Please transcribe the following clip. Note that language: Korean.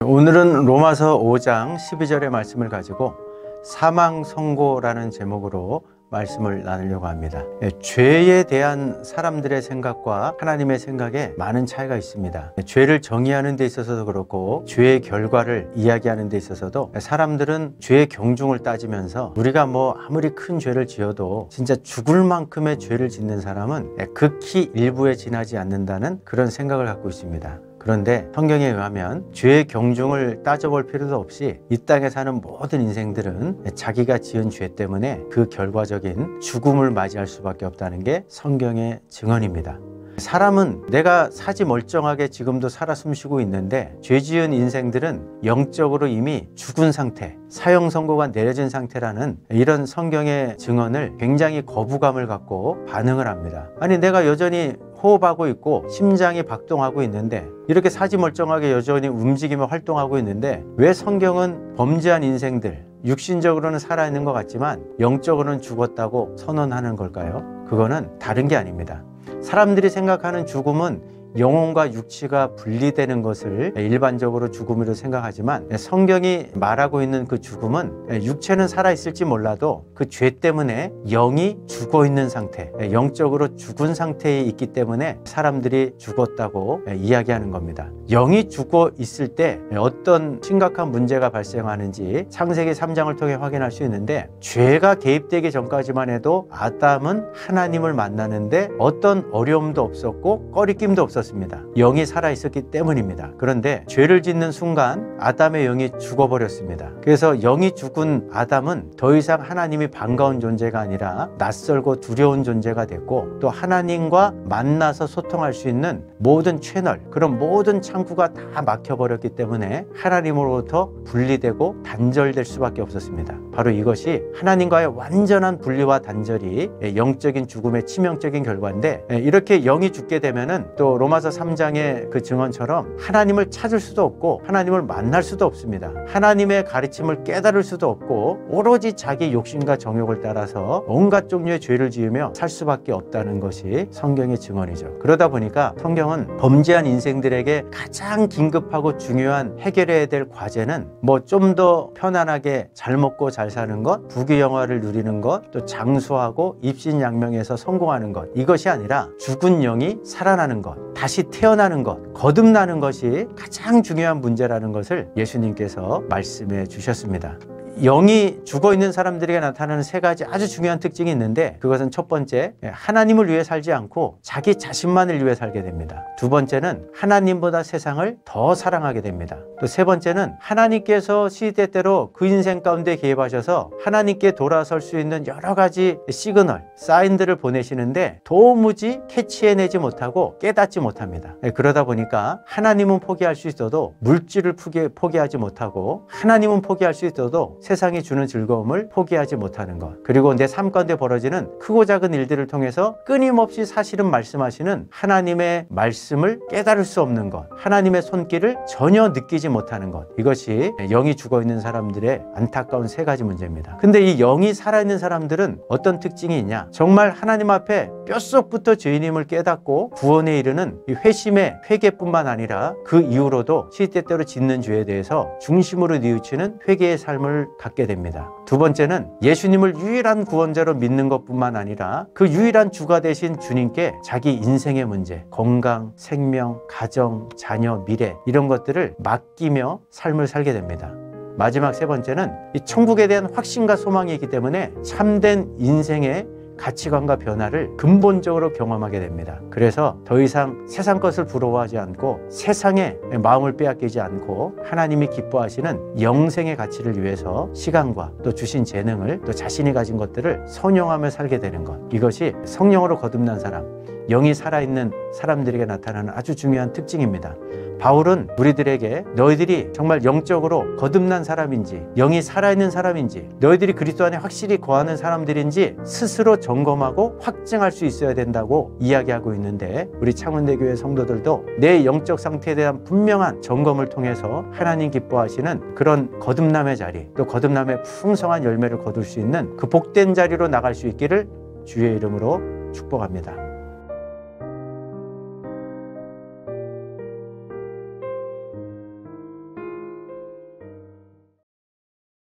오늘은 로마서 5장 12절의 말씀을 가지고 사망 선고라는 제목으로 말씀을 나누려고 합니다. 죄에 대한 사람들의 생각과 하나님의 생각에 많은 차이가 있습니다. 죄를 정의하는 데 있어서도 그렇고 죄의 결과를 이야기하는 데 있어서도 사람들은 죄의 경중을 따지면서 우리가 아무리 큰 죄를 지어도 진짜 죽을 만큼의 죄를 짓는 사람은 극히 일부에 지나지 않는다는 그런 생각을 갖고 있습니다. 그런데 성경에 의하면 죄의 경중을 따져볼 필요도 없이 이 땅에 사는 모든 인생들은 자기가 지은 죄 때문에 그 결과적인 죽음을 맞이할 수밖에 없다는 게 성경의 증언입니다. 사람은 내가 사지 멀쩡하게 지금도 살아 숨쉬고 있는데 죄 지은 인생들은 영적으로 이미 죽은 상태, 사형 선고가 내려진 상태라는 이런 성경의 증언을 굉장히 거부감을 갖고 반응을 합니다. 아니, 내가 여전히 호흡하고 있고 심장이 박동하고 있는데 이렇게 사지 멀쩡하게 여전히 움직이며 활동하고 있는데 왜 성경은 범죄한 인생들, 육신적으로는 살아있는 것 같지만 영적으로는 죽었다고 선언하는 걸까요? 그거는 다른 게 아닙니다. 사람들이 생각하는 죽음은 영혼과 육체가 분리되는 것을 일반적으로 죽음으로 생각하지만 성경이 말하고 있는 그 죽음은 육체는 살아있을지 몰라도 그 죄 때문에 영이 죽어있는 상태, 영적으로 죽은 상태에 있기 때문에 사람들이 죽었다고 이야기하는 겁니다. 영이 죽어 있을 때 어떤 심각한 문제가 발생하는지 창세기 3장을 통해 확인할 수 있는데 죄가 개입되기 전까지만 해도 아담은 하나님을 만나는데 어떤 어려움도 없었고 꺼리낌도 없었습니다. 영이 살아있었기 때문입니다. 그런데 죄를 짓는 순간 아담의 영이 죽어버렸습니다. 그래서 영이 죽은 아담은 더 이상 하나님이 반가운 존재가 아니라 낯설고 두려운 존재가 됐고 또 하나님과 만나서 소통할 수 있는 모든 채널, 그런 모든 창구가 다 막혀버렸기 때문에 하나님으로부터 분리되고 단절될 수밖에 없었습니다. 바로 이것이 하나님과의 완전한 분리와 단절이 영적인 죽음의 치명적인 결과인데 이렇게 영이 죽게 되면은 또 로마서 3장의 그 증언처럼 하나님을 찾을 수도 없고 하나님을 만날 수도 없습니다. 하나님의 가르침을 깨달을 수도 없고 오로지 자기 욕심과 정욕을 따라서 온갖 종류의 죄를 지으며 살 수밖에 없다는 것이 성경의 증언이죠. 그러다 보니까 성경은 범죄한 인생들에게 가장 긴급하고 중요한 해결해야 될 과제는 좀 더 편안하게 잘 먹고 잘 사는 것, 부귀영화를 누리는 것, 또 장수하고 입신양명에서 성공하는 것, 이것이 아니라 죽은 영이 살아나는 것, 다시 태어나는 것, 거듭나는 것이 가장 중요한 문제라는 것을 예수님께서 말씀해 주셨습니다. 영이 죽어있는 사람들에게 나타나는 세 가지 아주 중요한 특징이 있는데 그것은 첫 번째, 하나님을 위해 살지 않고 자기 자신만을 위해 살게 됩니다. 두 번째는 하나님보다 세상을 더 사랑하게 됩니다. 또 세 번째는 하나님께서 시대때로 그 인생 가운데 개입하셔서 하나님께 돌아설 수 있는 여러 가지 시그널, 사인들을 보내시는데 도무지 캐치해내지 못하고 깨닫지 못합니다. 그러다 보니까 하나님은 포기할 수 있어도 물질을 포기하지 못하고 하나님은 포기할 수 있어도 세상이 주는 즐거움을 포기하지 못하는 것, 그리고 내 삶 가운데 벌어지는 크고 작은 일들을 통해서 끊임없이 사실은 말씀하시는 하나님의 말씀을 깨달을 수 없는 것, 하나님의 손길을 전혀 느끼지 못하는 것, 이것이 영이 죽어있는 사람들의 안타까운 세 가지 문제입니다. 근데 이 영이 살아있는 사람들은 어떤 특징이 있냐? 정말 하나님 앞에 뼛속부터 죄인임을 깨닫고 구원에 이르는 이 회심의 회개뿐만 아니라 그 이후로도 시대때로 짓는 죄에 대해서 중심으로 뉘우치는 회개의 삶을 갖게 됩니다. 두 번째는 예수님을 유일한 구원자로 믿는 것뿐만 아니라 그 유일한 주가 되신 주님께 자기 인생의 문제, 건강, 생명, 가정, 자녀, 미래 이런 것들을 맡기며 삶을 살게 됩니다. 마지막 세 번째는 이 천국에 대한 확신과 소망이 있기 때문에 참된 인생의 가치관과 변화를 근본적으로 경험하게 됩니다. 그래서 더 이상 세상 것을 부러워하지 않고 세상에 마음을 빼앗기지 않고 하나님이 기뻐하시는 영생의 가치를 위해서 시간과 또 주신 재능을 또 자신이 가진 것들을 선용하며 살게 되는 것, 이것이 성령으로 거듭난 사람, 영이 살아있는 사람들에게 나타나는 아주 중요한 특징입니다. 바울은 우리들에게 너희들이 정말 영적으로 거듭난 사람인지, 영이 살아있는 사람인지, 너희들이 그리스도 안에 확실히 거하는 사람들인지 스스로 점검하고 확증할 수 있어야 된다고 이야기하고 있는데, 우리 창원대교회 성도들도 내 영적 상태에 대한 분명한 점검을 통해서 하나님 기뻐하시는 그런 거듭남의 자리, 또 거듭남의 풍성한 열매를 거둘 수 있는 그 복된 자리로 나갈 수 있기를 주의 이름으로 축복합니다.